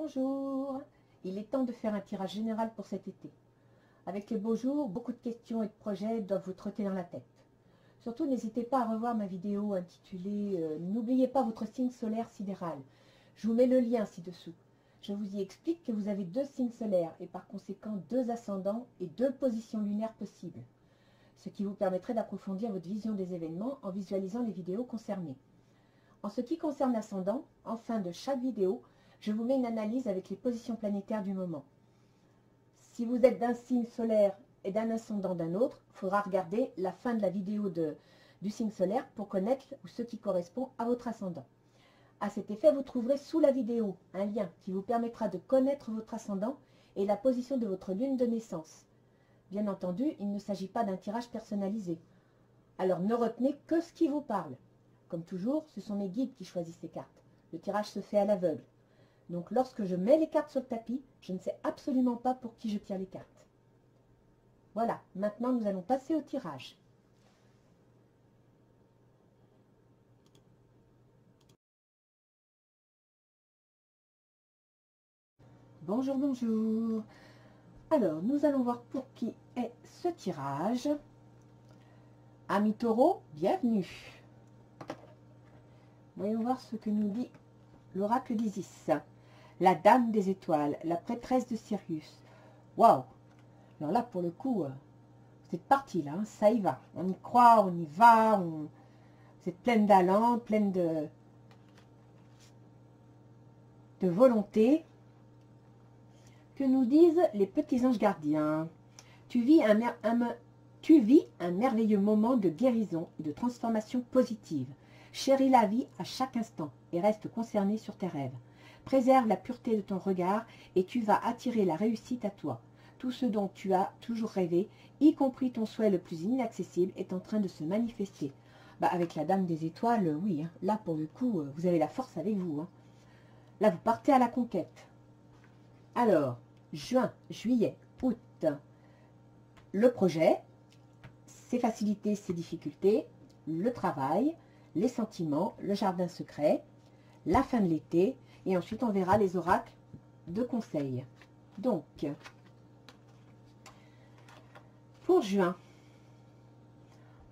Bonjour, il est temps de faire un tirage général pour cet été. Avec les beaux jours, beaucoup de questions et de projets doivent vous trotter dans la tête. Surtout, n'hésitez pas à revoir ma vidéo intitulée « N'oubliez pas votre signe solaire sidéral ». Je vous mets le lien ci-dessous. Je vous y explique que vous avez 2 signes solaires et par conséquent 2 ascendants et 2 positions lunaires possibles, ce qui vous permettrait d'approfondir votre vision des événements en visualisant les vidéos concernées. En ce qui concerne l'ascendant, en fin de chaque vidéo, je vous mets une analyse avec les positions planétaires du moment. Si vous êtes d'un signe solaire et d'un ascendant d'un autre, il faudra regarder la fin de la vidéo du signe solaire pour connaître ce qui correspond à votre ascendant. À cet effet, vous trouverez sous la vidéo un lien qui vous permettra de connaître votre ascendant et la position de votre lune de naissance. Bien entendu, il ne s'agit pas d'un tirage personnalisé. Alors ne retenez que ce qui vous parle. Comme toujours, ce sont mes guides qui choisissent ces cartes. Le tirage se fait à l'aveugle. Donc lorsque je mets les cartes sur le tapis, je ne sais absolument pas pour qui je tire les cartes. Voilà, maintenant nous allons passer au tirage. Bonjour, bonjour. Alors, nous allons voir pour qui est ce tirage. Amis taureaux, bienvenue. Voyons voir ce que nous dit l'oracle d'Isis. La dame des étoiles, la prêtresse de Sirius. Waouh! Alors là, pour le coup, vous êtes parti là, hein, ça y va. On y croit, on y va, vous êtes pleine d'allant, pleine de volonté. Que nous disent les petits anges gardiens? Tu vis un merveilleux moment de guérison et de transformation positive. Chéris la vie à chaque instant et reste concerné sur tes rêves. Préserve la pureté de ton regard et tu vas attirer la réussite à toi. Tout ce dont tu as toujours rêvé, y compris ton souhait le plus inaccessible, est en train de se manifester. Avec la dame des étoiles, oui, hein, là pour le coup, vous avez la force avec vous. Hein. Là, vous partez à la conquête. Alors, juin, juillet, août, le projet, ses facilités, ses difficultés, le travail, les sentiments, le jardin secret, la fin de l'été, et ensuite on verra les oracles de conseils. Donc, pour juin,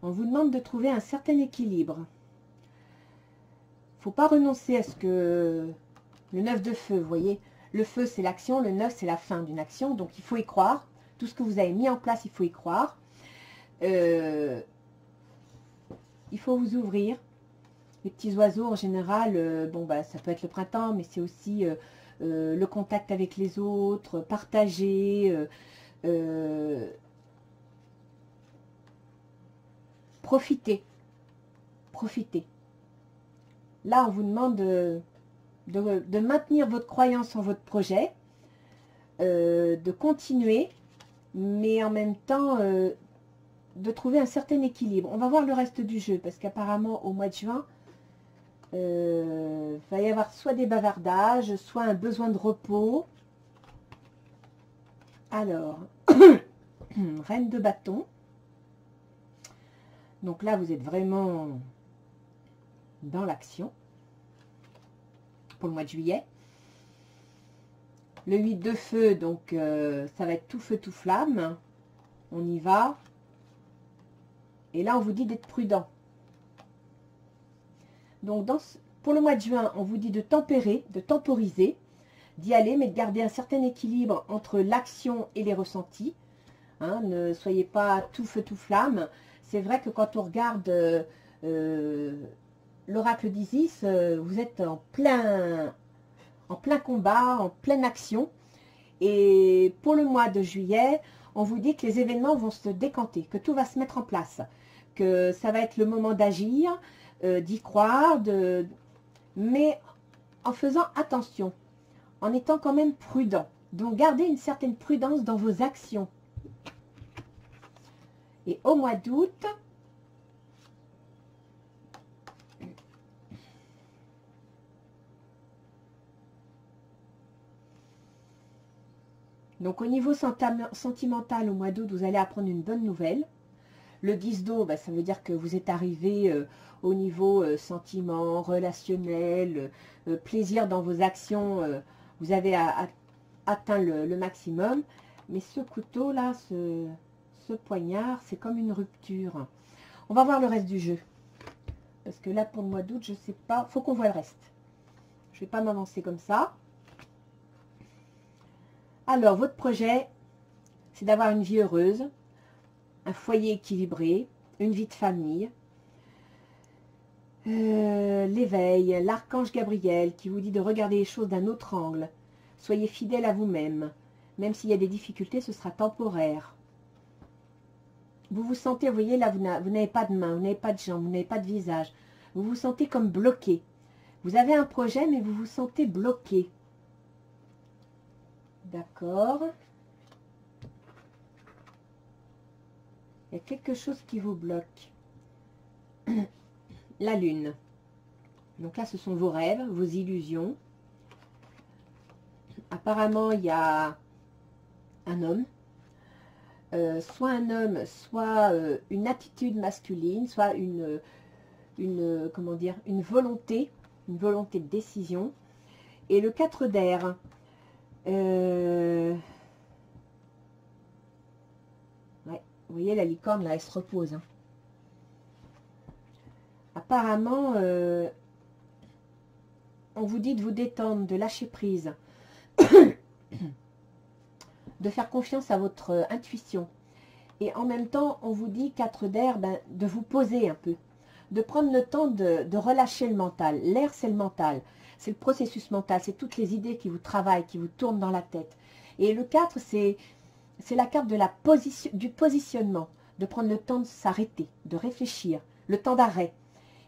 on vous demande de trouver un certain équilibre. Il ne faut pas renoncer à ce que le 9 de feu, vous voyez, le feu c'est l'action, le 9 c'est la fin d'une action, donc il faut y croire. Tout ce que vous avez mis en place, il faut y croire. Il faut vous ouvrir. Les petits oiseaux, en général, ça peut être le printemps, mais c'est aussi le contact avec les autres, partager, profiter. Là, on vous demande de maintenir votre croyance en votre projet, de continuer, mais en même temps de trouver un certain équilibre. On va voir le reste du jeu, parce qu'apparemment, au mois de juin, va y avoir soit des bavardages, soit un besoin de repos. Alors, reine de bâton. Donc là, vous êtes vraiment dans l'action pour le mois de juillet. Le 8 de feu, donc ça va être tout feu, tout flamme. On y va. Et là, on vous dit d'être prudent. Donc, pour le mois de juin, on vous dit de tempérer, de temporiser, d'y aller, mais de garder un certain équilibre entre l'action et les ressentis. Hein, ne soyez pas tout feu, tout flamme. C'est vrai que quand on regarde l'oracle d'Isis, vous êtes en plein combat, en pleine action. Et pour le mois de juillet, on vous dit que les événements vont se décanter, que tout va se mettre en place, que ça va être le moment d'agir, d'y croire, mais en faisant attention, en étant quand même prudent. Donc gardez une certaine prudence dans vos actions. Et au mois d'août, donc au niveau sentimental, au mois d'août, vous allez apprendre une bonne nouvelle. Le 10 d'eau, ça veut dire que vous êtes arrivé au niveau sentiment, relationnel, plaisir dans vos actions. vous avez atteint le maximum. Mais ce couteau là, ce poignard, c'est comme une rupture. On va voir le reste du jeu. Parce que là, pour le mois d'août, je sais pas. Faut qu'on voit le reste. Je vais pas m'avancer comme ça. Alors, votre projet, c'est d'avoir une vie heureuse, un foyer équilibré, une vie de famille. L'éveil, l'archange Gabriel qui vous dit de regarder les choses d'un autre angle. Soyez fidèle à vous-même. Même s'il y a des difficultés, ce sera temporaire. Vous vous sentez, vous voyez là, vous n'avez pas de main, vous n'avez pas de jambes, vous n'avez pas de visage. Vous vous sentez comme bloqué. Vous avez un projet, mais vous vous sentez bloqué. D'accord. Il y a quelque chose qui vous bloque. La lune. Donc là, ce sont vos rêves, vos illusions. Apparemment, il y a un homme. Soit un homme, soit une attitude masculine, soit comment dire, une volonté de décision. Et le 4 d'air. Ouais, vous voyez la licorne là, elle se repose. Hein. Apparemment, on vous dit de vous détendre, de lâcher prise, de faire confiance à votre intuition. Et en même temps, on vous dit, 4 d'air, de vous poser un peu, de prendre le temps de relâcher le mental. L'air, c'est le mental, c'est le processus mental, c'est toutes les idées qui vous travaillent, qui vous tournent dans la tête. Et le 4, c'est la carte de du positionnement, de prendre le temps de s'arrêter, de réfléchir, le temps d'arrêt.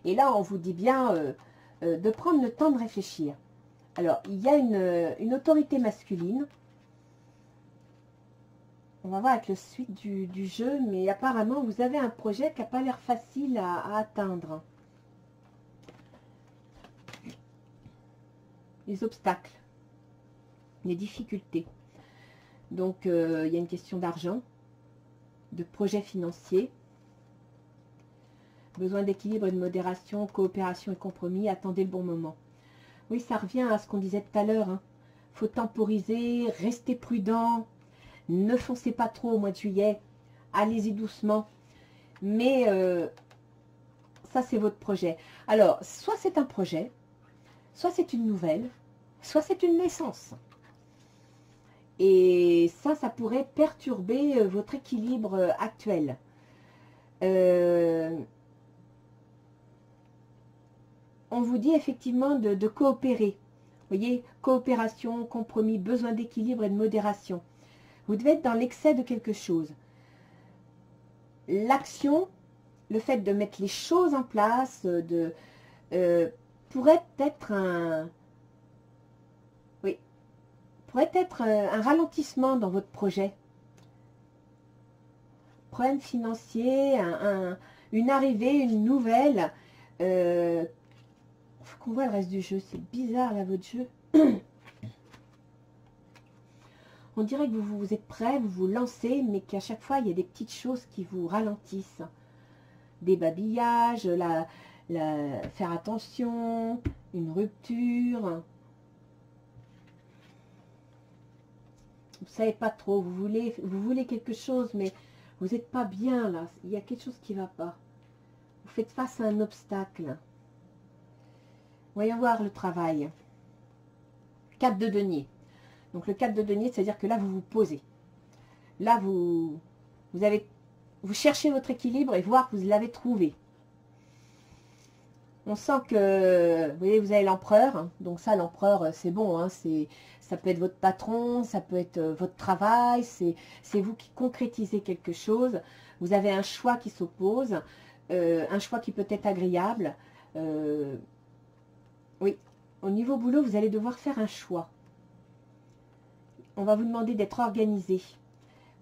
Et là, on vous dit bien de prendre le temps de réfléchir. Alors, il y a une autorité masculine. On va voir avec le suite du jeu, mais apparemment, vous avez un projet qui n'a pas l'air facile à atteindre. Les obstacles, les difficultés. Donc, il y a une question d'argent, de projet financier, besoin d'équilibre et de modération, coopération et compromis, attendez le bon moment. Oui, ça revient à ce qu'on disait tout à l'heure. Hein. Faut temporiser, rester prudent, ne foncez pas trop au mois de juillet, allez-y doucement. Mais ça, c'est votre projet. Alors, soit c'est un projet, soit c'est une nouvelle, soit c'est une naissance. Et ça pourrait perturber votre équilibre actuel. On vous dit effectivement de coopérer. Vous voyez, coopération, compromis, besoin d'équilibre et de modération. Vous devez être dans l'excès de quelque chose. L'action, le fait de mettre les choses en place, pourrait être un ralentissement dans votre projet. Problème financier, une arrivée, une nouvelle. Faut qu'on voit le reste du jeu. C'est bizarre là votre jeu. On dirait que vous êtes prêt, vous vous lancez, mais qu'à chaque fois il y a des petites choses qui vous ralentissent. Des babillages, faire attention, une rupture. Vous ne savez pas trop, vous voulez quelque chose, mais vous n'êtes pas bien là. Il y a quelque chose qui ne va pas. Vous faites face à un obstacle. Voyons voir le travail. 4 de denier. Donc le 4 de denier, c'est-à-dire que là, vous vous posez. Là, vous cherchez votre équilibre et voir que vous l'avez trouvé. On sent que, vous voyez, vous avez l'empereur. Hein, donc ça, l'empereur, c'est bon. Hein, ça peut être votre patron, ça peut être votre travail. C'est vous qui concrétisez quelque chose. Vous avez un choix qui s'oppose. Un choix qui peut être agréable. Oui, au niveau boulot, vous allez devoir faire un choix. On va vous demander d'être organisé.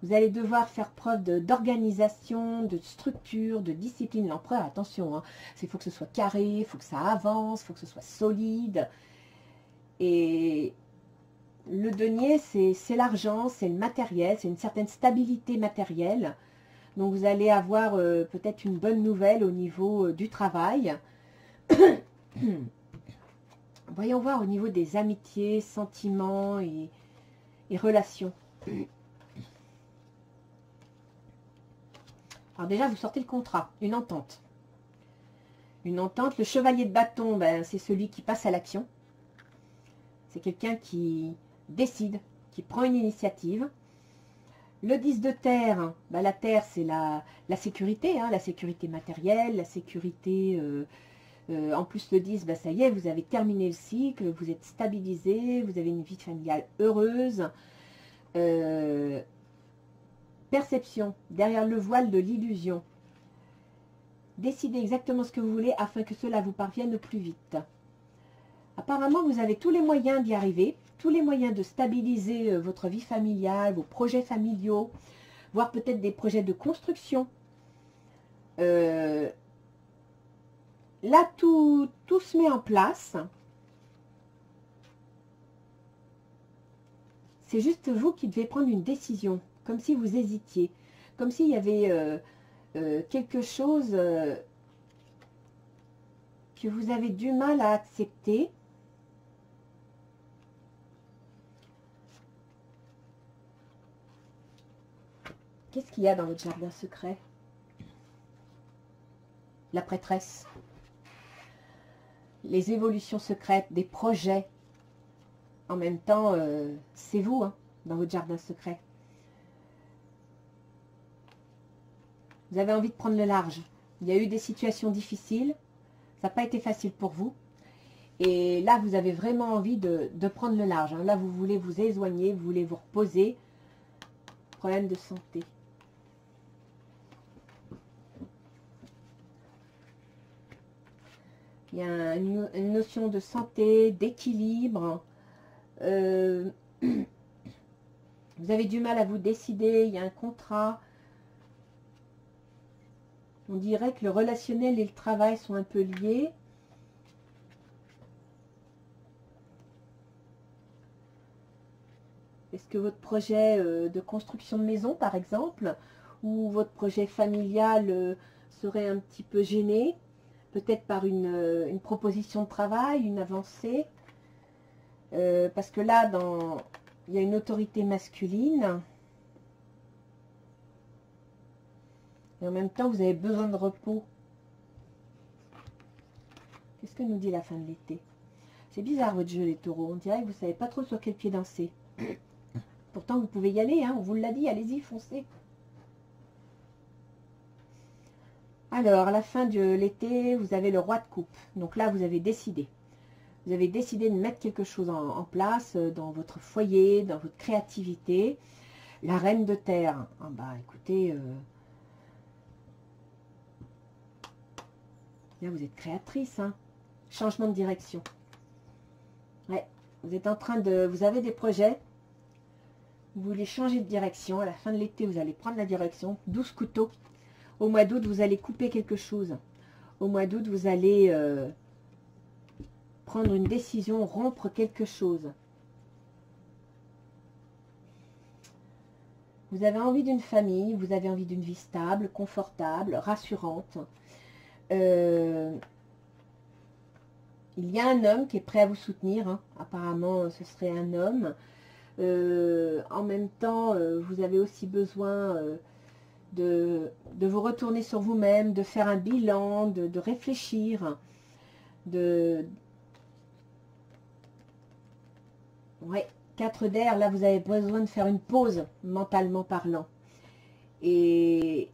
Vous allez devoir faire preuve d'organisation, de structure, de discipline. L'empereur, attention, hein, il faut que ce soit carré, il faut que ça avance, il faut que ce soit solide. Et le denier, c'est l'argent, c'est le matériel, c'est une certaine stabilité matérielle. Donc vous allez avoir peut-être une bonne nouvelle au niveau du travail. Voyons voir au niveau des amitiés, sentiments et relations. Alors déjà, vous sortez le contrat, une entente. Une entente, le chevalier de bâton, ben, c'est celui qui passe à l'action. C'est quelqu'un qui décide, qui prend une initiative. Le 10 de terre, ben, la terre c'est la sécurité, hein, la sécurité matérielle, la sécurité... en plus le 10, ben, ça y est, vous avez terminé le cycle, vous êtes stabilisé, vous avez une vie familiale heureuse. Perception, derrière le voile de l'illusion. Décidez exactement ce que vous voulez afin que cela vous parvienne au plus vite. Apparemment, vous avez tous les moyens d'y arriver, tous les moyens de stabiliser votre vie familiale, vos projets familiaux, voire peut-être des projets de construction. Là, tout se met en place. C'est juste vous qui devez prendre une décision, comme si vous hésitiez, comme s'il y avait quelque chose que vous avez du mal à accepter. Qu'est-ce qu'il y a dans votre jardin secret? La prêtresse. Les évolutions secrètes, des projets. En même temps, c'est vous, hein, dans votre jardin secret. Vous avez envie de prendre le large. Il y a eu des situations difficiles. Ça n'a pas été facile pour vous. Et là, vous avez vraiment envie de prendre le large. Hein. Là, vous voulez vous éloigner, vous voulez vous reposer. Problème de santé. Il y a une notion de santé, d'équilibre. Vous avez du mal à vous décider. Il y a un contrat. On dirait que le relationnel et le travail sont un peu liés. Est-ce que votre projet de construction de maison, par exemple, ou votre projet familial serait un petit peu gêné, peut-être par une proposition de travail, une avancée, parce que là, il y a une autorité masculine, et en même temps, vous avez besoin de repos. Qu'est-ce que nous dit la fin de l'été? C'est bizarre votre jeu, les taureaux. On dirait que vous ne savez pas trop sur quel pied danser. Pourtant, vous pouvez y aller, hein, on vous l'a dit, allez-y, foncez. Alors, à la fin de l'été, vous avez le roi de coupe. Donc là, vous avez décidé. Vous avez décidé de mettre quelque chose en place dans votre foyer, dans votre créativité. La reine de terre. Ah bah, écoutez, là, vous êtes créatrice. Hein. Changement de direction. Ouais, vous êtes en train de... Vous avez des projets. Vous voulez changer de direction. À la fin de l'été, vous allez prendre la direction. 12 couteaux. Au mois d'août, vous allez couper quelque chose. Au mois d'août, vous allez prendre une décision, rompre quelque chose. Vous avez envie d'une famille, vous avez envie d'une vie stable, confortable, rassurante. Il y a un homme qui est prêt à vous soutenir. Hein. Apparemment, ce serait un homme. En même temps, vous avez aussi besoin de vous retourner sur vous-même, de faire un bilan, de réfléchir, Ouais, 4 d'air, là vous avez besoin de faire une pause, mentalement parlant. Et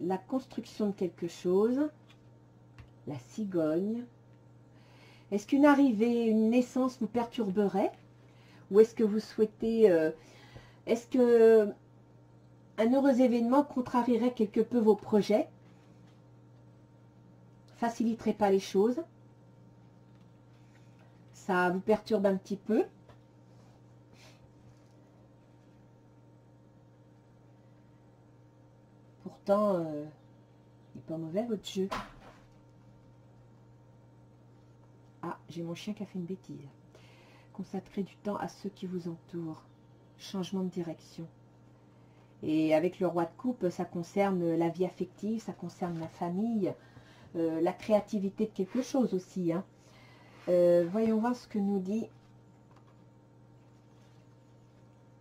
la construction de quelque chose, la cigogne. Est-ce qu'une arrivée, une naissance vous perturberait? Ou est-ce que vous souhaitez... est-ce que un heureux événement contrarierait quelque peu vos projets? Faciliterait pas les choses? Ça vous perturbe un petit peu? Pourtant, il n'est pas mauvais votre jeu. Ah, j'ai mon chien qui a fait une bêtise. Consacrez du temps à ceux qui vous entourent. Changement de direction. Et avec le roi de coupe, ça concerne la vie affective, ça concerne la famille, la créativité de quelque chose aussi. Hein. Voyons voir ce que nous dit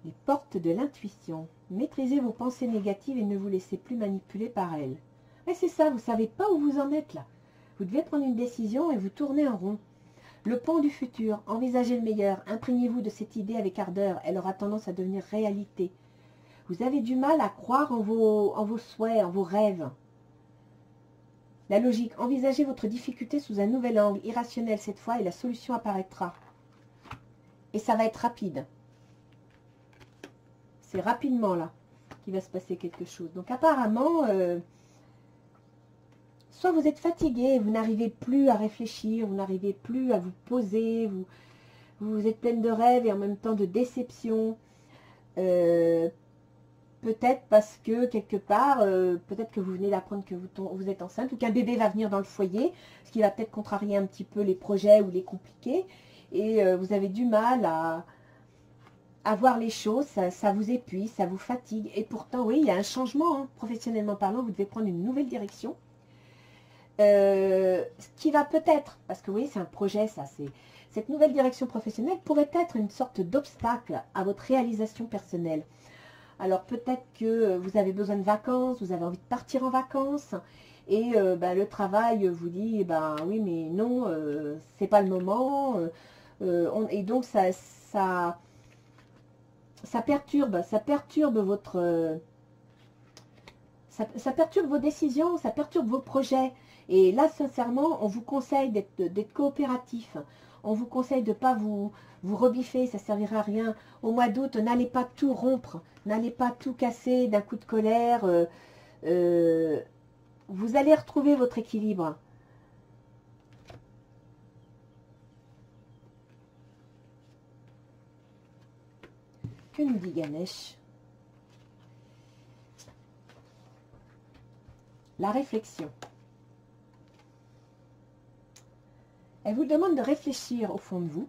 les portes de l'intuition. Maîtrisez vos pensées négatives et ne vous laissez plus manipuler par elles. Et c'est ça, vous ne savez pas où vous en êtes là. Vous devez prendre une décision et vous tournez en rond. Le pont du futur, envisagez le meilleur, imprégnez-vous de cette idée avec ardeur, elle aura tendance à devenir réalité. Vous avez du mal à croire en vos souhaits, en vos rêves. La logique, envisagez votre difficulté sous un nouvel angle, irrationnel cette fois, et la solution apparaîtra. Et ça va être rapide. C'est rapidement là qu'il va se passer quelque chose. Donc apparemment, soit vous êtes fatigué, vous n'arrivez plus à réfléchir, vous n'arrivez plus à vous poser, vous êtes pleine de rêves et en même temps de déception. Peut-être parce que quelque part, peut-être que vous venez d'apprendre que vous êtes enceinte ou qu'un bébé va venir dans le foyer, ce qui va peut-être contrarier un petit peu les projets ou les compliquer. Et vous avez du mal à voir les choses, ça vous épuise, ça vous fatigue. Et pourtant, oui, il y a un changement, hein. Professionnellement parlant, vous devez prendre une nouvelle direction. Ce qui va peut-être, parce que oui, c'est un projet, ça, cette nouvelle direction professionnelle pourrait être une sorte d'obstacle à votre réalisation personnelle. Alors peut-être que vous avez besoin de vacances, vous avez envie de partir en vacances, et le travail vous dit, oui, mais non, c'est pas le moment, et donc ça perturbe votre... ça perturbe vos décisions, ça perturbe vos projets. Et là, sincèrement, on vous conseille d'être coopératif. On vous conseille de ne pas vous rebiffer, ça ne servira à rien. Au mois d'août, n'allez pas tout rompre, n'allez pas tout casser d'un coup de colère. Vous allez retrouver votre équilibre. Que nous dit Ganesh? La réflexion. Elle vous demande de réfléchir au fond de vous,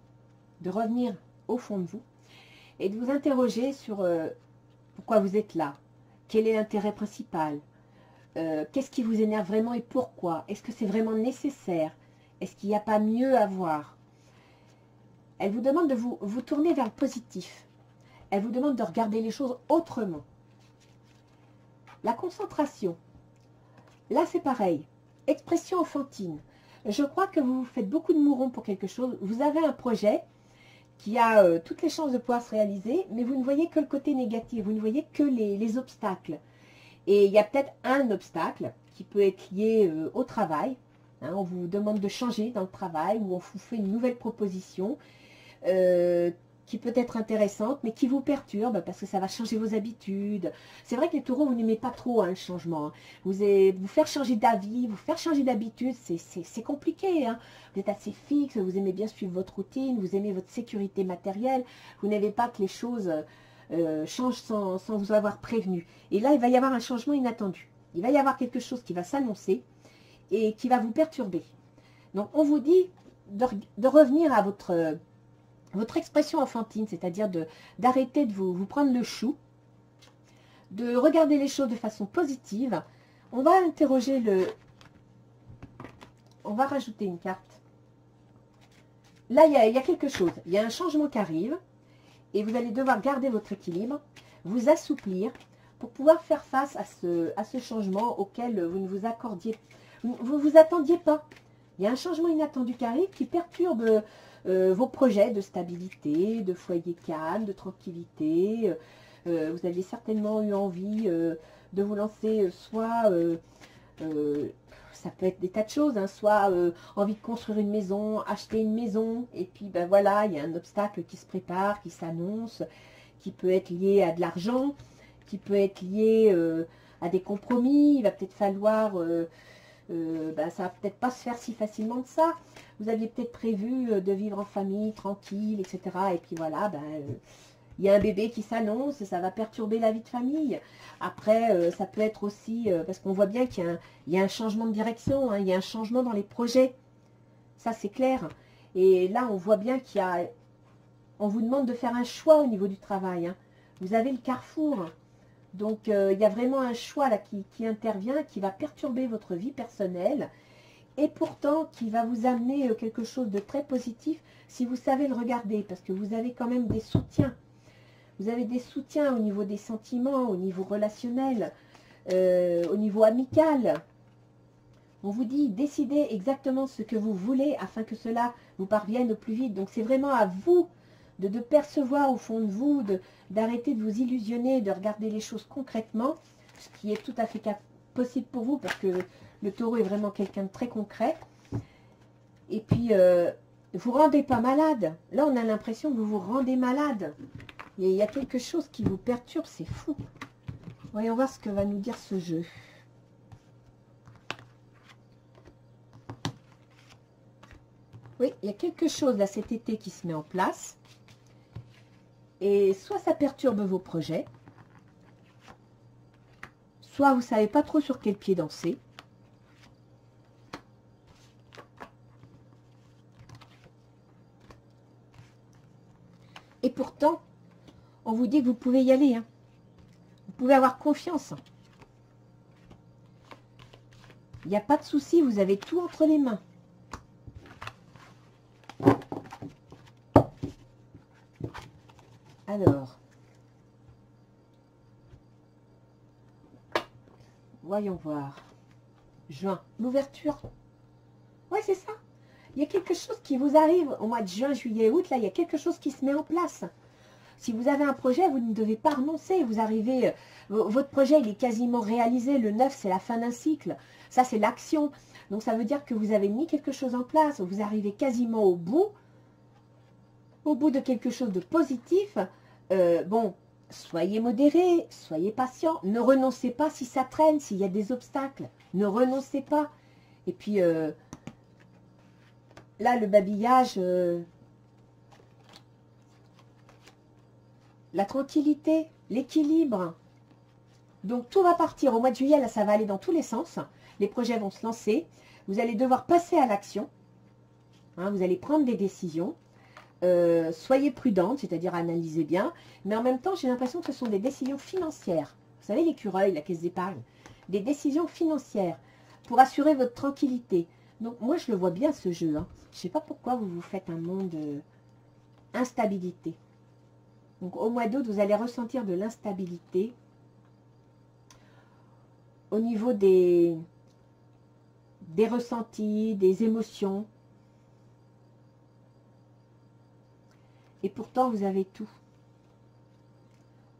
de revenir au fond de vous et de vous interroger sur pourquoi vous êtes là, quel est l'intérêt principal, qu'est-ce qui vous énerve vraiment et pourquoi, est-ce que c'est vraiment nécessaire, est-ce qu'il n'y a pas mieux à voir. Elle vous demande de vous tourner vers le positif, elle vous demande de regarder les choses autrement. La concentration, là c'est pareil, expression enfantine. Je crois que vous faites beaucoup de mourons pour quelque chose. Vous avez un projet qui a toutes les chances de pouvoir se réaliser, mais vous ne voyez que le côté négatif, vous ne voyez que les obstacles. Et il y a peut-être un obstacle qui peut être lié au travail. Hein, on vous demande de changer dans le travail ou on vous fait une nouvelle proposition qui peut être intéressante, mais qui vous perturbe parce que ça va changer vos habitudes. C'est vrai que les taureaux, vous n'aimez pas trop le changement. Hein. Vous faire changer d'avis, vous faire changer d'habitude, c'est compliqué. Hein. Vous êtes assez fixe, vous aimez bien suivre votre routine, vous aimez votre sécurité matérielle, vous n'aimez pas que les choses changent sans vous avoir prévenu. Et là, il va y avoir un changement inattendu. Il va y avoir quelque chose qui va s'annoncer et qui va vous perturber. Donc, on vous dit de revenir à votre expression enfantine, c'est-à-dire d'arrêter de vous prendre le chou, de regarder les choses de façon positive. On va interroger on va rajouter une carte. Là, il y a quelque chose. Il y a un changement qui arrive et vous allez devoir garder votre équilibre, vous assouplir pour pouvoir faire face à ce changement auquel vous ne vous attendiez pas. Il y a un changement inattendu qui arrive qui perturbe vos projets de stabilité, de foyer calme, de tranquillité. Vous aviez certainement eu envie de vous lancer soit, ça peut être des tas de choses, hein, soit envie de construire une maison, acheter une maison, et puis voilà, il y a un obstacle qui se prépare, qui s'annonce, qui peut être lié à de l'argent, qui peut être lié à des compromis. Il va peut-être falloir... ça va peut-être pas se faire si facilement que ça. Vous aviez peut-être prévu de vivre en famille, tranquille, etc. Et puis voilà, il y a un bébé qui s'annonce, ça va perturber la vie de famille. Après, ça peut être aussi, parce qu'on voit bien qu'il y a un changement de direction, hein, il y a un changement dans les projets. Ça, c'est clair. Et là, on voit bien on vous demande de faire un choix au niveau du travail. Hein. Vous avez le carrefour. Donc, il y a vraiment un choix là qui intervient, qui va perturber votre vie personnelle et pourtant qui va vous amener quelque chose de très positif si vous savez le regarder, parce que vous avez quand même des soutiens. Vous avez des soutiens au niveau des sentiments, au niveau relationnel, au niveau amical. On vous dit, décidez exactement ce que vous voulez afin que cela vous parvienne au plus vite. Donc, c'est vraiment à vous de percevoir au fond de vous, d'arrêter de vous illusionner, de regarder les choses concrètement, ce qui est tout à fait possible pour vous, parce que le taureau est vraiment quelqu'un de très concret. Et puis, vous rendez pas malade. Là, on a l'impression que vous vous rendez malade. Il y a quelque chose qui vous perturbe, c'est fou. Voyons voir ce que va nous dire ce jeu. Oui, il y a quelque chose là cet été qui se met en place. Et soit ça perturbe vos projets, soit vous ne savez pas trop sur quel pied danser. Et pourtant, on vous dit que vous pouvez y aller. Hein. Vous pouvez avoir confiance. Il n'y a pas de souci, vous avez tout entre les mains. Alors, voyons voir. Juin, l'ouverture. Ouais, c'est ça. Il y a quelque chose qui vous arrive au mois de juin, juillet, août. Là, il y a quelque chose qui se met en place. Si vous avez un projet, vous ne devez pas renoncer. Vous arrivez, votre projet, il est quasiment réalisé. Le 9, c'est la fin d'un cycle. Ça, c'est l'action. Donc, ça veut dire que vous avez mis quelque chose en place. Vous arrivez quasiment au bout de quelque chose de positif. Bon, soyez modéré, soyez patient. Ne renoncez pas si ça traîne, s'il y a des obstacles. Ne renoncez pas. Et puis, là, le babillage... la tranquillité, l'équilibre. Donc, tout va partir. Au mois de juillet, là, ça va aller dans tous les sens. Les projets vont se lancer. Vous allez devoir passer à l'action. Hein, vous allez prendre des décisions. Soyez prudente, c'est-à-dire analysez bien. Mais en même temps, j'ai l'impression que ce sont des décisions financières. Vous savez, l'écureuil, la caisse d'épargne. Des décisions financières pour assurer votre tranquillité. Donc, moi, je le vois bien, ce jeu. Hein. Je ne sais pas pourquoi vous vous faites un monde instabilité. Donc, au mois d'août, vous allez ressentir de l'instabilité au niveau des ressentis, des émotions. Et pourtant, vous avez tout.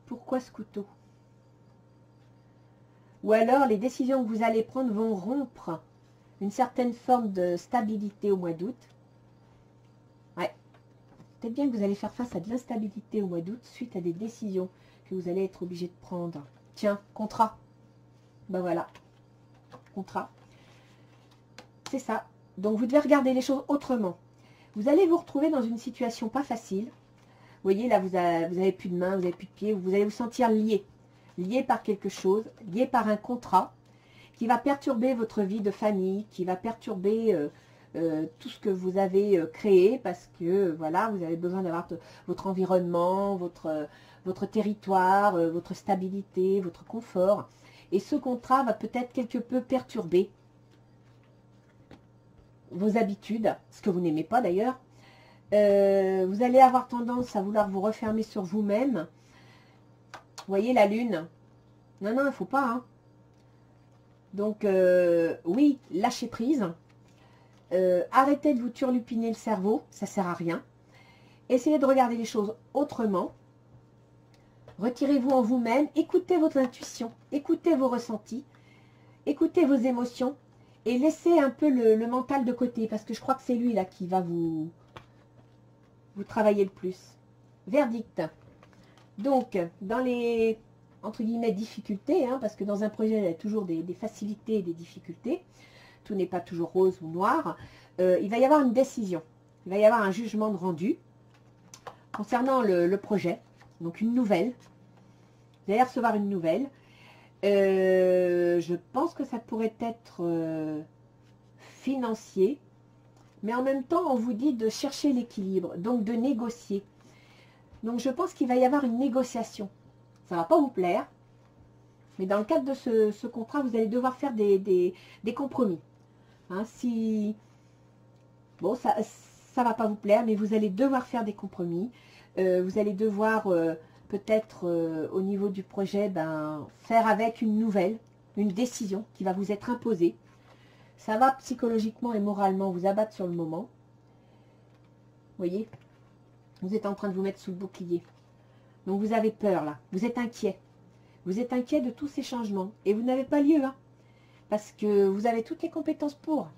Pourquoi ce couteau? Ou alors, les décisions que vous allez prendre vont rompre une certaine forme de stabilité au mois d'août. Ouais. Peut-être bien que vous allez faire face à de l'instabilité au mois d'août suite à des décisions que vous allez être obligé de prendre. Tiens, contrat. Ben voilà. Contrat. C'est ça. Donc, vous devez regarder les choses autrement. Vous allez vous retrouver dans une situation pas facile. Vous voyez, là, vous avez plus de main, vous n'avez plus de pied. Vous allez vous sentir lié. Lié par quelque chose, lié par un contrat qui va perturber votre vie de famille, qui va perturber tout ce que vous avez créé parce que, voilà, vous avez besoin d'avoir votre environnement, votre territoire, votre stabilité, votre confort. Et ce contrat va peut-être quelque peu perturber vos habitudes, ce que vous n'aimez pas d'ailleurs. Vous allez avoir tendance à vouloir vous refermer sur vous-même. Vous voyez la lune? Non, non, il ne faut pas. Hein. Donc, oui, lâchez prise. Arrêtez de vous turlupiner le cerveau, ça ne sert à rien. Essayez de regarder les choses autrement. Retirez-vous en vous-même, écoutez votre intuition, écoutez vos ressentis, écoutez vos émotions et laissez un peu le mental de côté parce que je crois que c'est lui là qui va vous travailler le plus. Verdict. Donc, dans les, entre guillemets, difficultés, hein, parce que dans un projet, il y a toujours des facilités et des difficultés. Tout n'est pas toujours rose ou noir. Il va y avoir une décision. Il va y avoir un jugement de rendu concernant le projet. Donc, une nouvelle. Vous allez recevoir une nouvelle. Je pense que ça pourrait être financier. Mais en même temps, on vous dit de chercher l'équilibre, donc de négocier. Donc, je pense qu'il va y avoir une négociation. Ça ne va pas vous plaire. Mais dans le cadre de ce contrat, vous allez devoir faire des compromis. Hein, si, bon, ça va pas vous plaire, mais vous allez devoir faire des compromis. Vous allez devoir peut-être au niveau du projet, faire avec une décision qui va vous être imposée. Ça va psychologiquement et moralement vous abattre sur le moment. Vous voyez, vous êtes en train de vous mettre sous le bouclier. Donc vous avez peur là, vous êtes inquiet. Vous êtes inquiet de tous ces changements. Et vous n'avez pas lieu, hein, parce que vous avez toutes les compétences pour.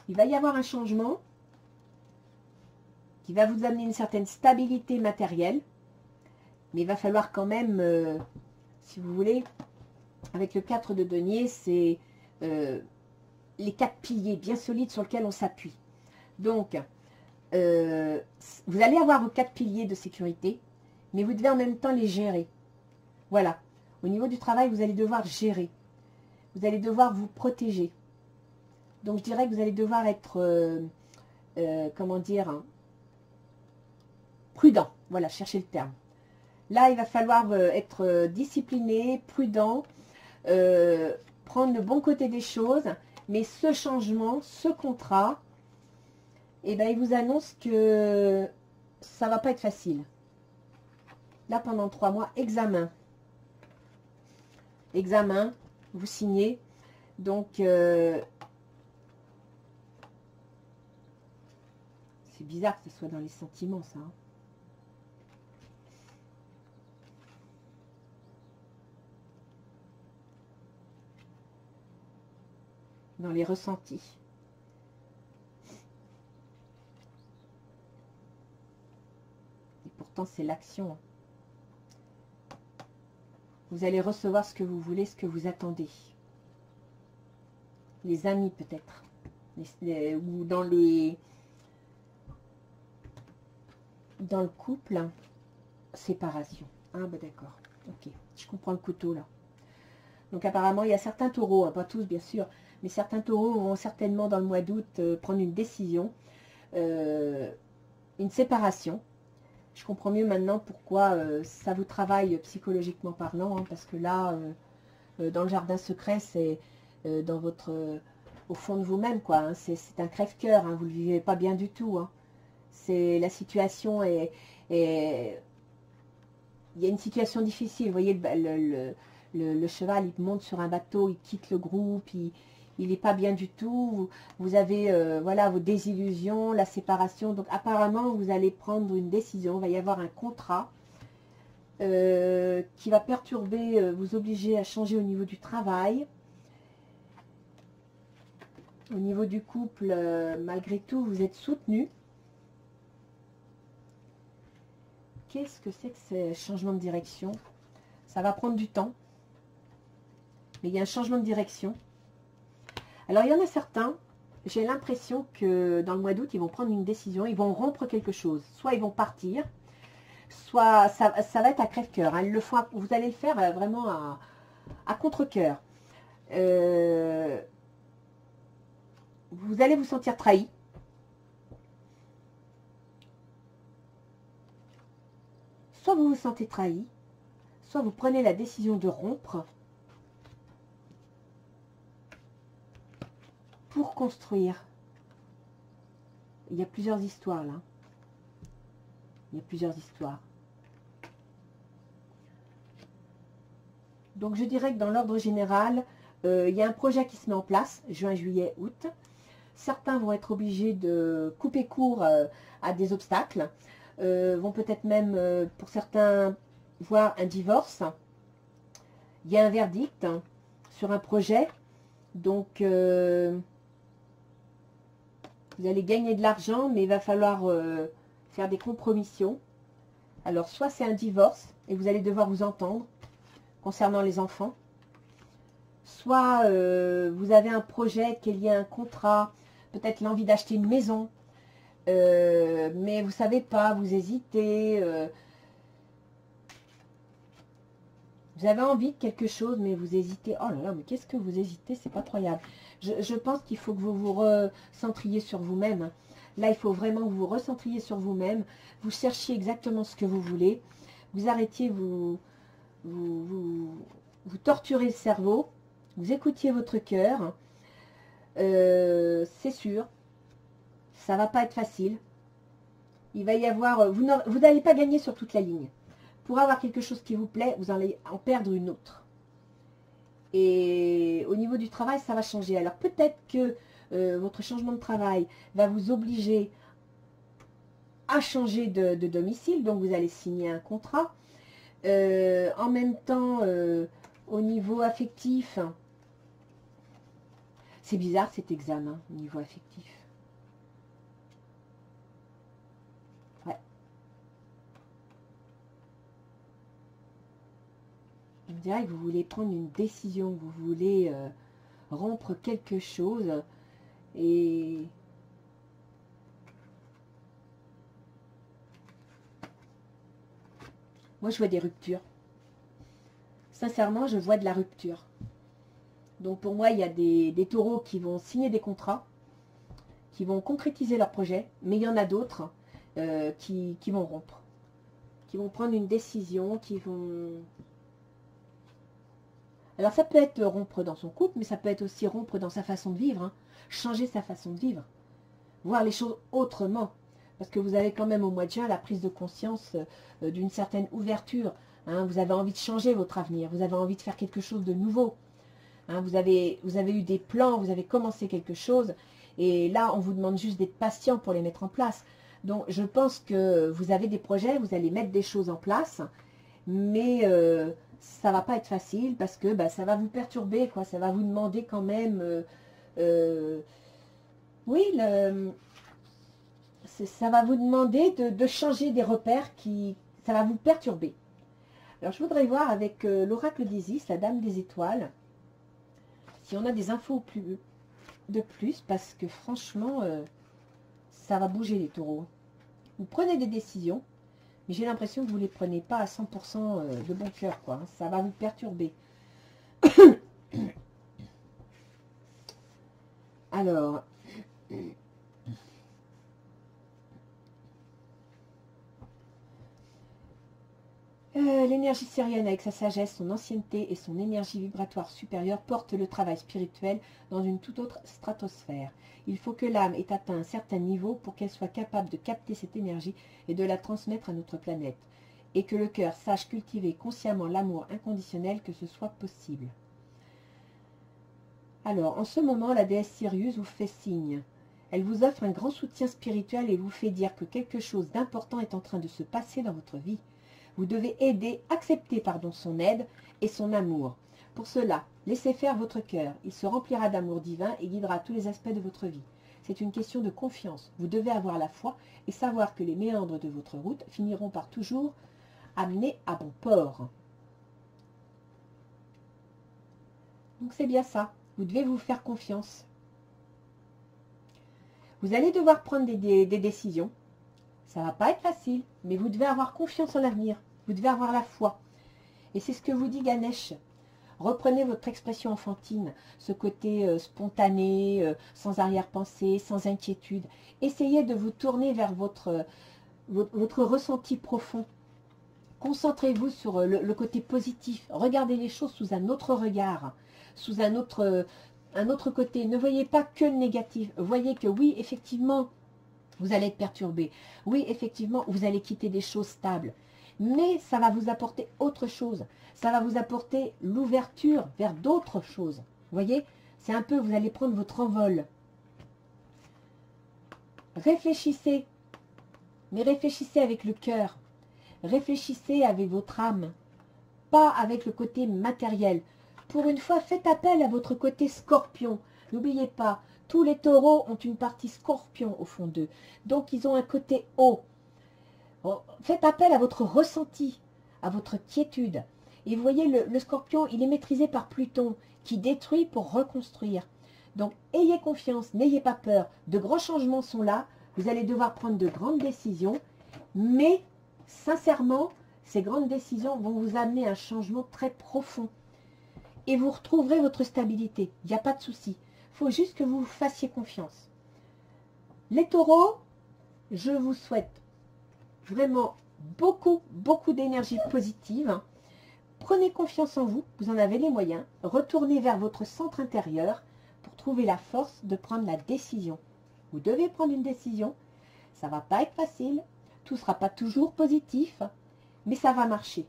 Il va y avoir un changement qui va vous amener une certaine stabilité matérielle. Mais il va falloir quand même, si vous voulez, avec le 4 de denier, c'est les 4 piliers bien solides sur lesquels on s'appuie. Donc, vous allez avoir vos 4 piliers de sécurité, mais vous devez en même temps les gérer. Voilà. Au niveau du travail, vous allez devoir gérer. Vous allez devoir vous protéger. Donc, je dirais que vous allez devoir être, comment dire, hein, prudent. Voilà, cherchez le terme. Là, il va falloir être discipliné, prudent, prendre le bon côté des choses. Mais ce changement, ce contrat, eh ben, il vous annonce que ça ne va pas être facile. Là, pendant 3 mois, examen. Examen, vous signez. Donc, c'est bizarre que ce soit dans les sentiments, ça. Hein. Dans les ressentis. Et pourtant, c'est l'action. Vous allez recevoir ce que vous voulez, ce que vous attendez. Les amis, peut-être. Ou dans le couple, séparation. Ah, bah d'accord. Ok, je comprends le couteau, là. Donc, apparemment, il y a certains taureaux, hein, pas tous, bien sûr, mais certains taureaux vont certainement, dans le mois d'août, prendre une décision, une séparation. Je comprends mieux maintenant pourquoi ça vous travaille psychologiquement parlant, hein, parce que là, dans le jardin secret, c'est dans votre, au fond de vous-même, quoi. Hein, c'est un crève-cœur, hein, vous ne le vivez pas bien du tout. Hein. C'est la situation il y a une situation difficile. Vous voyez, le cheval, il monte sur un bateau, il quitte le groupe, il n'est pas bien du tout. Vous avez voilà, vos désillusions, la séparation. Donc apparemment, vous allez prendre une décision. Il va y avoir un contrat qui va perturber, vous obliger à changer au niveau du travail. Au niveau du couple, malgré tout, vous êtes soutenu. Qu'est-ce que c'est que ce changement de direction? Ça va prendre du temps. Mais il y a un changement de direction. Alors, il y en a certains, j'ai l'impression que dans le mois d'août, ils vont prendre une décision, ils vont rompre quelque chose. Soit ils vont partir, soit ça va être à crève-cœur. Hein. Vous allez le faire vraiment à contre-cœur. Vous allez vous sentir trahi. Soit vous vous sentez trahi, soit vous prenez la décision de rompre pour construire. Il y a plusieurs histoires là. Il y a plusieurs histoires. Donc je dirais que dans l'ordre général, il y a un projet qui se met en place, juin, juillet, août. Certains vont être obligés de couper court à des obstacles. Vont peut-être même, pour certains, voir un divorce. Il y a un verdict sur un projet. Donc, vous allez gagner de l'argent, mais il va falloir faire des compromissions. Alors, soit c'est un divorce, et vous allez devoir vous entendre concernant les enfants. Soit vous avez un projet qui est lié à un contrat, peut-être l'envie d'acheter une maison. Mais vous ne savez pas, vous hésitez. Vous avez envie de quelque chose, mais vous hésitez. Oh là là, mais qu'est-ce que vous hésitez? C'est pas croyable. Je pense qu'il faut que vous vous recentriez sur vous-même. Là, il faut vraiment que vous vous recentriez sur vous-même. Vous cherchiez exactement ce que vous voulez. Vous arrêtiez, vous vous torturez le cerveau, vous écoutiez votre cœur. C'est sûr, ça va pas être facile. Il va y avoir, vous n'allez pas gagner sur toute la ligne. Pour avoir quelque chose qui vous plaît, vous allez en perdre une autre. Et au niveau du travail, ça va changer. Alors peut-être que votre changement de travail va vous obliger à changer de domicile, donc vous allez signer un contrat. En même temps, au niveau affectif, c'est bizarre cet examen au niveau affectif. Ouais. On dirait que vous voulez prendre une décision, que vous voulez rompre quelque chose et moi je vois des ruptures. Sincèrement, je vois de la rupture. Donc pour moi, il y a des taureaux qui vont signer des contrats, qui vont concrétiser leur projet, mais il y en a d'autres qui vont rompre, qui vont prendre une décision, qui vont... Alors ça peut être rompre dans son couple, mais ça peut être aussi rompre dans sa façon de vivre, hein. Changer sa façon de vivre, voir les choses autrement. Parce que vous avez quand même au mois de juin la prise de conscience d'une certaine ouverture. Hein. Vous avez envie de changer votre avenir, vous avez envie de faire quelque chose de nouveau. Hein, vous avez eu des plans, vous avez commencé quelque chose, et là, on vous demande juste d'être patient pour les mettre en place. Donc, je pense que vous avez des projets, vous allez mettre des choses en place, mais ça ne va pas être facile parce que ça va vous perturber, quoi. Ça va vous demander quand même... oui, ça va vous demander de changer des repères ça va vous perturber. Alors, je voudrais voir avec l'oracle d'Isis, la dame des étoiles, si on a des infos de plus, parce que franchement, ça va bouger les taureaux. Vous prenez des décisions, mais j'ai l'impression que vous ne les prenez pas à 100% de bon cœur, quoi. Ça va vous perturber. Alors, l'énergie syrienne, avec sa sagesse, son ancienneté et son énergie vibratoire supérieure, porte le travail spirituel dans une toute autre stratosphère. Il faut que l'âme ait atteint un certain niveau pour qu'elle soit capable de capter cette énergie et de la transmettre à notre planète, et que le cœur sache cultiver consciemment l'amour inconditionnel, que ce soit possible. Alors, en ce moment, la déesse Sirius vous fait signe. Elle vous offre un grand soutien spirituel et vous fait dire que quelque chose d'important est en train de se passer dans votre vie. Vous devez accepter son aide et son amour. Pour cela, laissez faire votre cœur. Il se remplira d'amour divin et guidera tous les aspects de votre vie. C'est une question de confiance. Vous devez avoir la foi et savoir que les méandres de votre route finiront par toujours amener à bon port. Donc c'est bien ça. Vous devez vous faire confiance. Vous allez devoir prendre des décisions. Ça ne va pas être facile, mais vous devez avoir confiance en l'avenir. Vous devez avoir la foi. Et c'est ce que vous dit Ganesh. Reprenez votre expression enfantine, ce côté spontané, sans arrière-pensée, sans inquiétude. Essayez de vous tourner vers votre ressenti profond. Concentrez-vous sur le côté positif. Regardez les choses sous un autre regard, sous un autre côté. Ne voyez pas que le négatif. Voyez que oui, effectivement, vous allez être perturbé. Oui, effectivement, vous allez quitter des choses stables. Mais ça va vous apporter autre chose. Ça va vous apporter l'ouverture vers d'autres choses. Vous voyez, c'est un peu, vous allez prendre votre envol. Réfléchissez, mais réfléchissez avec le cœur. Réfléchissez avec votre âme, pas avec le côté matériel. Pour une fois, faites appel à votre côté scorpion. N'oubliez pas, tous les taureaux ont une partie scorpion au fond d'eux. Donc, ils ont un côté haut. Faites appel à votre ressenti, à votre quiétude. Et vous voyez, le scorpion, il est maîtrisé par Pluton, qui détruit pour reconstruire. Donc, ayez confiance, n'ayez pas peur. De grands changements sont là. Vous allez devoir prendre de grandes décisions. Mais, sincèrement, ces grandes décisions vont vous amener à un changement très profond. Et vous retrouverez votre stabilité. Il n'y a pas de souci. Il faut juste que vous vous fassiez confiance. Les taureaux, je vous souhaite vraiment beaucoup d'énergie positive. prenez confiance en vous, vous en avez les moyens. Retournez vers votre centre intérieur pour trouver la force de prendre la décision. Vous devez prendre une décision. Ça ne va pas être facile. Tout ne sera pas toujours positif, mais ça va marcher.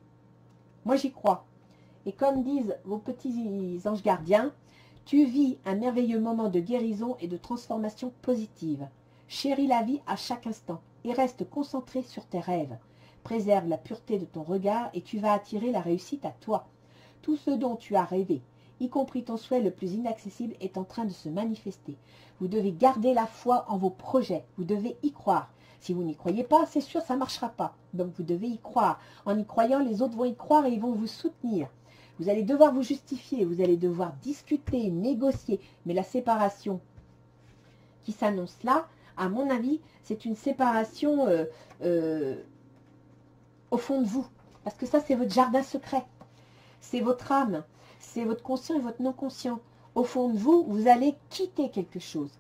Moi, j'y crois. Et comme disent vos petits anges gardiens, tu vis un merveilleux moment de guérison et de transformation positive. Chéris la vie à chaque instant et reste concentré sur tes rêves. Préserve la pureté de ton regard et tu vas attirer la réussite à toi. Tout ce dont tu as rêvé, y compris ton souhait le plus inaccessible, est en train de se manifester. Vous devez garder la foi en vos projets. Vous devez y croire. Si vous n'y croyez pas, c'est sûr, ça ne marchera pas. Donc vous devez y croire. En y croyant, les autres vont y croire et ils vont vous soutenir. Vous allez devoir vous justifier, vous allez devoir discuter, négocier. Mais la séparation qui s'annonce là, à mon avis, c'est une séparation au fond de vous. Parce que ça, c'est votre jardin secret. C'est votre âme. C'est votre conscient et votre non-conscient. Au fond de vous, vous allez quitter quelque chose.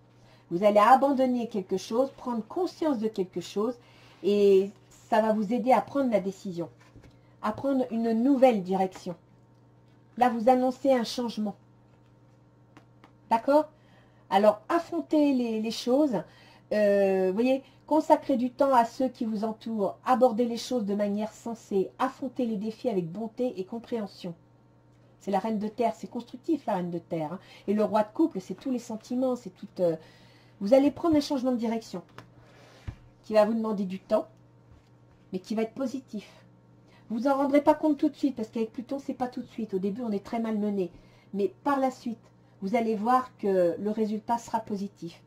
Vous allez abandonner quelque chose, prendre conscience de quelque chose. Et ça va vous aider à prendre la décision. À prendre une nouvelle direction. Là, vous annoncez un changement. D'accord? Alors, affrontez les choses. Vous voyez, consacrez du temps à ceux qui vous entourent. Abordez les choses de manière sensée. Affrontez les défis avec bonté et compréhension. C'est la reine de terre. C'est constructif, la reine de terre. Hein. Et le roi de couple, c'est tous les sentiments. C'est tout. Vous allez prendre un changement de direction qui va vous demander du temps, mais qui va être positif. Vous n'en rendrez pas compte tout de suite, parce qu'avec Pluton, c'est pas tout de suite. Au début, on est très malmené. Mais par la suite, vous allez voir que le résultat sera positif.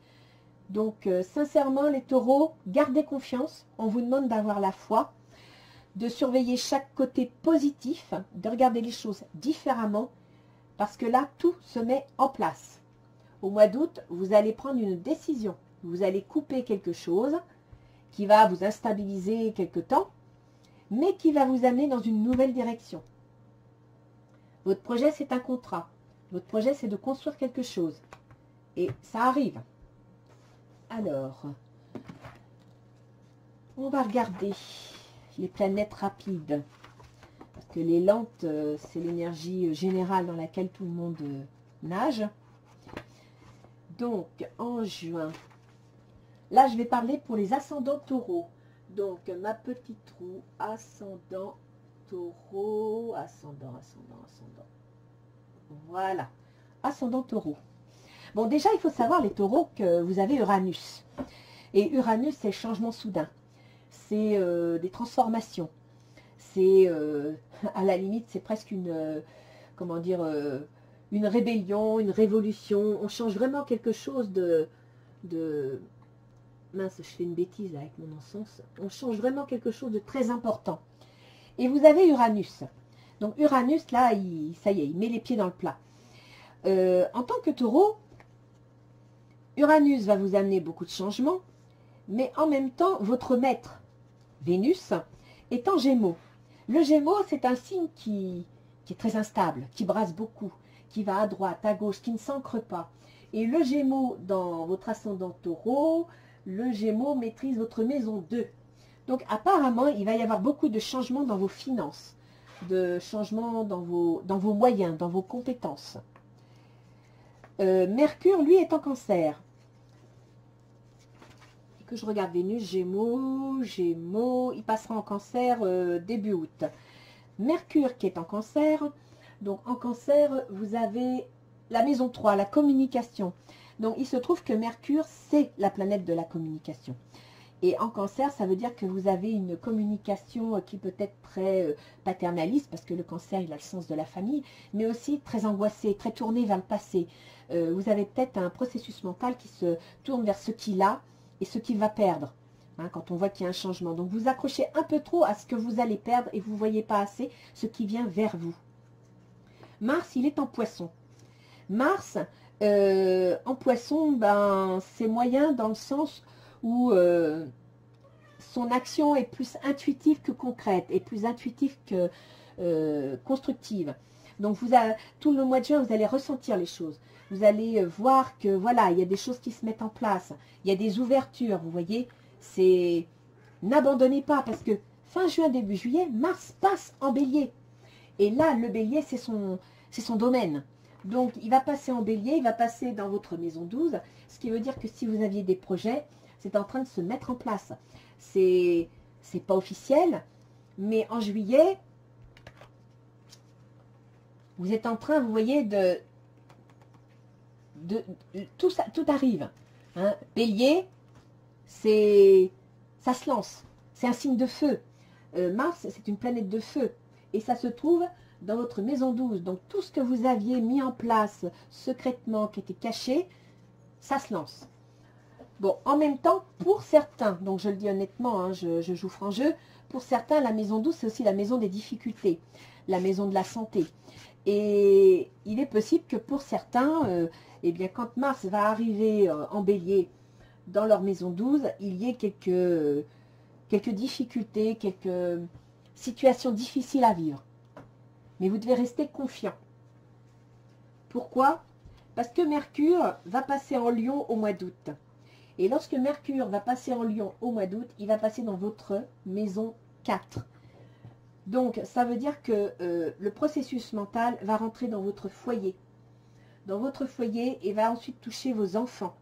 Donc, sincèrement, les taureaux, gardez confiance. On vous demande d'avoir la foi, de surveiller chaque côté positif, de regarder les choses différemment, parce que là, tout se met en place. Au mois d'août, vous allez prendre une décision. Vous allez couper quelque chose qui va vous instabiliser quelque temps, mais qui va vous amener dans une nouvelle direction. Votre projet, c'est un contrat. Votre projet, c'est de construire quelque chose. Et ça arrive. Alors, on va regarder les planètes rapides. Parce que les lentes, c'est l'énergie générale dans laquelle tout le monde nage. Donc, en juin, là, je vais parler pour les ascendants taureaux. Donc, ma petite roue, ascendant taureau, ascendant. Voilà, ascendant taureau. Bon, déjà, il faut savoir, les taureaux, que vous avez Uranus. Et Uranus, c'est le changement soudain. C'est des transformations. C'est, à la limite, c'est presque une, comment dire, une rébellion, une révolution. On change vraiment quelque chose de mince, je fais une bêtise avec mon encens. On change vraiment quelque chose de très important. Et vous avez Uranus. Donc Uranus, là, ça y est, il met les pieds dans le plat. En tant que taureau, Uranus va vous amener beaucoup de changements, mais en même temps, votre maître, Vénus, est en Gémeaux. Le Gémeaux, c'est un signe qui est très instable, qui brasse beaucoup, qui va à droite, à gauche, qui ne s'ancre pas. Et le Gémeaux, dans votre ascendant taureau, le Gémeaux maîtrise votre maison 2. Donc apparemment, il va y avoir beaucoup de changements dans vos finances, de changements dans vos moyens, dans vos compétences. Mercure, lui, est en Cancer. Et que je regarde Vénus, Gémeaux, il passera en Cancer début août. Mercure qui est en Cancer, donc en Cancer, vous avez la maison 3, la communication. Donc, il se trouve que Mercure, c'est la planète de la communication. Et en Cancer, ça veut dire que vous avez une communication qui peut être très paternaliste, parce que le Cancer, il a le sens de la famille, mais aussi très angoissée, très tournée vers le passé. Vous avez peut-être un processus mental qui se tourne vers ce qu'il a et ce qu'il va perdre, hein, quand on voit qu'il y a un changement. Donc, vous accrochez un peu trop à ce que vous allez perdre et vous ne voyez pas assez ce qui vient vers vous. Mars, il est en Poisson. Mars, en Poisson, ben, c'est moyen dans le sens où son action est plus intuitive que concrète, et plus intuitive que constructive. Donc, tout le mois de juin, vous allez ressentir les choses. Vous allez voir que, voilà, il y a des choses qui se mettent en place. Il y a des ouvertures, vous voyez. N'abandonnez pas, parce que fin juin, début juillet, Mars passe en bélier. Et là, le bélier, c'est son domaine. Donc, il va passer en bélier, il va passer dans votre maison 12, ce qui veut dire que si vous aviez des projets, c'est en train de se mettre en place. C'est pas officiel, mais en juillet, vous êtes en train, vous voyez, tout arrive. Hein. Bélier, ça se lance. C'est un signe de feu. Mars, c'est une planète de feu. Et ça se trouve dans votre maison 12. Donc, tout ce que vous aviez mis en place secrètement, qui était caché, ça se lance. Bon, en même temps, pour certains, donc je le dis honnêtement, hein, je joue franc jeu, pour certains, la maison 12, c'est aussi la maison des difficultés, la maison de la santé. Et il est possible que pour certains, eh bien, quand Mars va arriver en bélier dans leur maison 12, il y ait quelques difficultés, quelques situations difficiles à vivre. Mais vous devez rester confiant. Pourquoi? Parce que Mercure va passer en Lion au mois d'août. Et lorsque Mercure va passer en Lion au mois d'août, il va passer dans votre maison 4. Donc, ça veut dire que le processus mental va rentrer dans votre foyer. Dans votre foyer et va ensuite toucher vos enfants.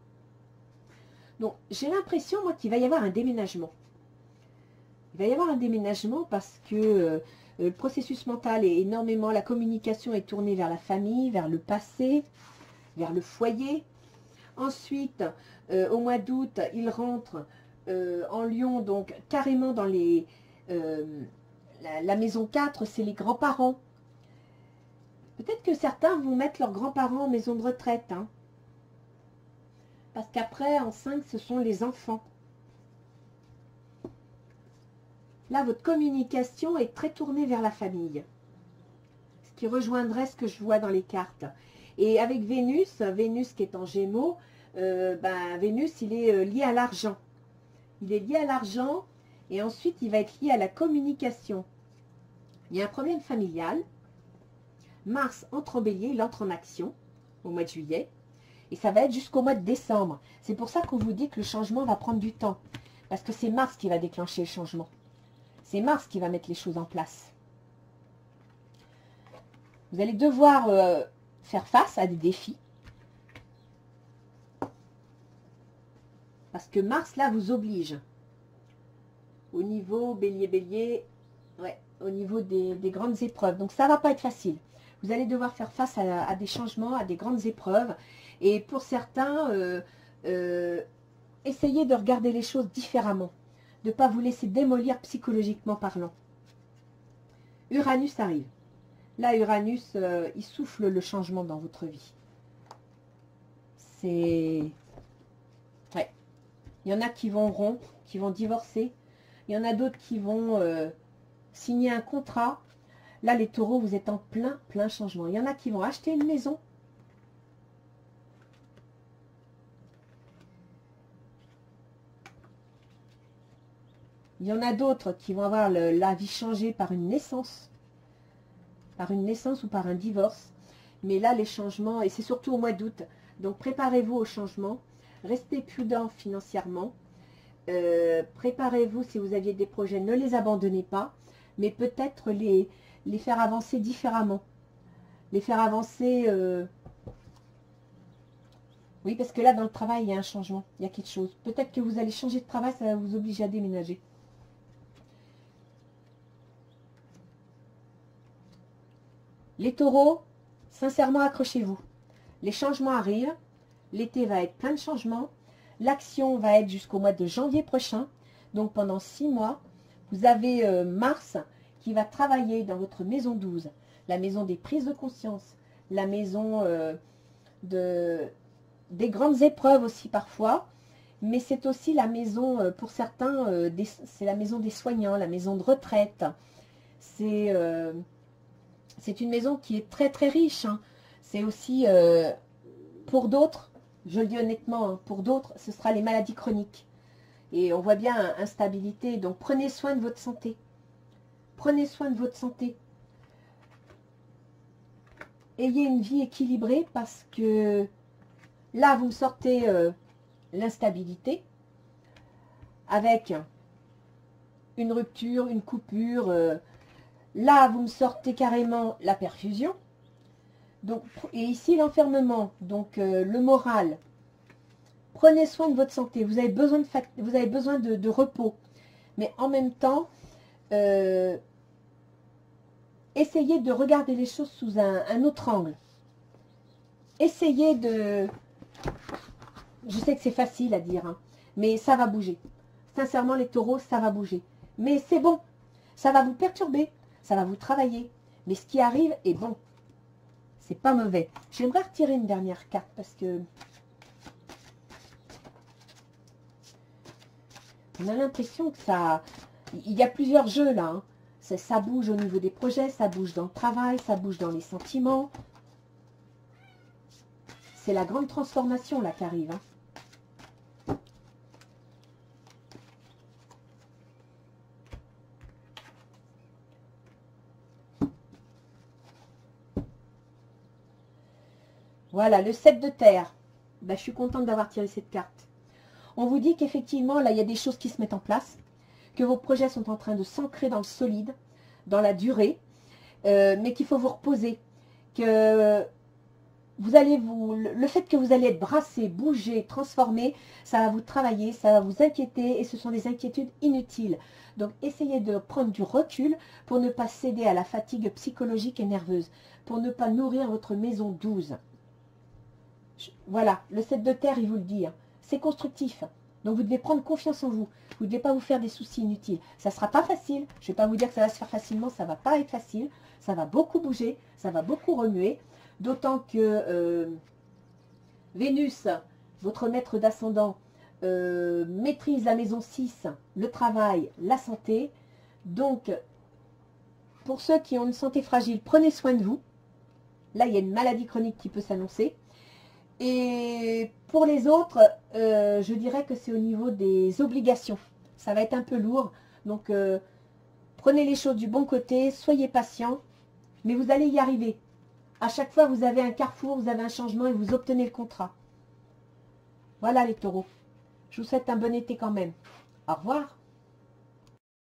Donc, j'ai l'impression, moi, qu'il va y avoir un déménagement. Il va y avoir un déménagement parce que le processus mental est énormément, la communication est tournée vers la famille, vers le passé, vers le foyer. Ensuite, au mois d'août, il rentre en Lion, donc carrément dans la maison 4, c'est les grands-parents. Peut-être que certains vont mettre leurs grands-parents en maison de retraite. Hein, parce qu'après, en 5, ce sont les enfants. Là, votre communication est très tournée vers la famille. Ce qui rejoindrait ce que je vois dans les cartes. Et avec Vénus qui est en Gémeaux, Vénus, il est lié à l'argent. Il est lié à l'argent et ensuite, il va être lié à la communication. Il y a un problème familial. Mars entre en bélier, il entre en action au mois de juillet. Et ça va être jusqu'au mois de décembre. C'est pour ça qu'on vous dit que le changement va prendre du temps. Parce que c'est Mars qui va déclencher le changement. C'est Mars qui va mettre les choses en place. Vous allez devoir faire face à des défis. Parce que Mars, là, vous oblige. Au niveau bélier, ouais, au niveau des grandes épreuves. Donc, ça ne va pas être facile. Vous allez devoir faire face à des changements, à des grandes épreuves. Et pour certains, essayez de regarder les choses différemment. De ne pas vous laisser démolir psychologiquement parlant. Uranus arrive. Là, Uranus, il souffle le changement dans votre vie. C'est... Ouais. Il y en a qui vont rompre, qui vont divorcer. Il y en a d'autres qui vont signer un contrat. Là, les taureaux, vous êtes en plein changement. Il y en a qui vont acheter une maison. Il y en a d'autres qui vont avoir la vie changée par une naissance. Par une naissance ou par un divorce. Mais là, les changements, et c'est surtout au mois d'août. Donc, préparez-vous au changement. Restez prudent financièrement. Préparez-vous, si vous aviez des projets, ne les abandonnez pas. Mais peut-être les faire avancer différemment. Les faire avancer... Oui, parce que là, dans le travail, il y a un changement. Il y a quelque chose. Peut-être que vous allez changer de travail, ça va vous obliger à déménager. Les taureaux, sincèrement, accrochez-vous. Les changements arrivent. L'été va être plein de changements. L'action va être jusqu'au mois de janvier prochain. Donc, pendant 6 mois, vous avez Mars qui va travailler dans votre maison 12. La maison des prises de conscience. La maison des grandes épreuves aussi parfois. Mais c'est aussi la maison, pour certains, c'est la maison des soignants, la maison de retraite. C'est une maison qui est très riche. Hein. C'est aussi, pour d'autres, je le dis honnêtement, hein, pour d'autres, ce sera les maladies chroniques. Et on voit bien instabilité. Donc prenez soin de votre santé. Prenez soin de votre santé. Ayez une vie équilibrée parce que là, vous me sortez l'instabilité avec une rupture, une coupure, Là, vous me sortez carrément la perfusion. Donc, et ici, l'enfermement. Donc, le moral. Prenez soin de votre santé. Vous avez besoin de repos. Mais en même temps, essayez de regarder les choses sous un autre angle. Essayez de... Je sais que c'est facile à dire, hein, mais ça va bouger. Sincèrement, les taureaux, ça va bouger. Mais c'est bon. Ça va vous perturber. Ça va vous travailler. Mais ce qui arrive est bon. C'est pas mauvais. J'aimerais retirer une dernière carte parce que... on a l'impression que ça... il y a plusieurs jeux là. Hein. Ça bouge au niveau des projets, ça bouge dans le travail, ça bouge dans les sentiments. C'est la grande transformation là qui arrive. Hein. Voilà, le 7 de terre. Ben, je suis contente d'avoir tiré cette carte. On vous dit qu'effectivement, là, il y a des choses qui se mettent en place, que vos projets sont en train de s'ancrer dans le solide, dans la durée, mais qu'il faut vous reposer, que vous allez le fait que vous allez être brassé, bougé, transformé, ça va vous travailler, ça va vous inquiéter, et ce sont des inquiétudes inutiles. Donc, essayez de prendre du recul pour ne pas céder à la fatigue psychologique et nerveuse, pour ne pas nourrir votre maison 12. Voilà, le 7 de terre, il vous le dit, hein. C'est constructif. Donc, vous devez prendre confiance en vous. Vous ne devez pas vous faire des soucis inutiles. Ça ne sera pas facile. Je ne vais pas vous dire que ça va se faire facilement. Ça ne va pas être facile. Ça va beaucoup bouger. Ça va beaucoup remuer. D'autant que Vénus, votre maître d'ascendant, maîtrise la maison 6, le travail, la santé. Donc, pour ceux qui ont une santé fragile, prenez soin de vous. Là, il y a une maladie chronique qui peut s'annoncer. Et pour les autres, je dirais que c'est au niveau des obligations. Ça va être un peu lourd. Donc, prenez les choses du bon côté, soyez patient, mais vous allez y arriver. À chaque fois, vous avez un carrefour, vous avez un changement et vous obtenez le contrat. Voilà les taureaux. Je vous souhaite un bon été quand même. Au revoir.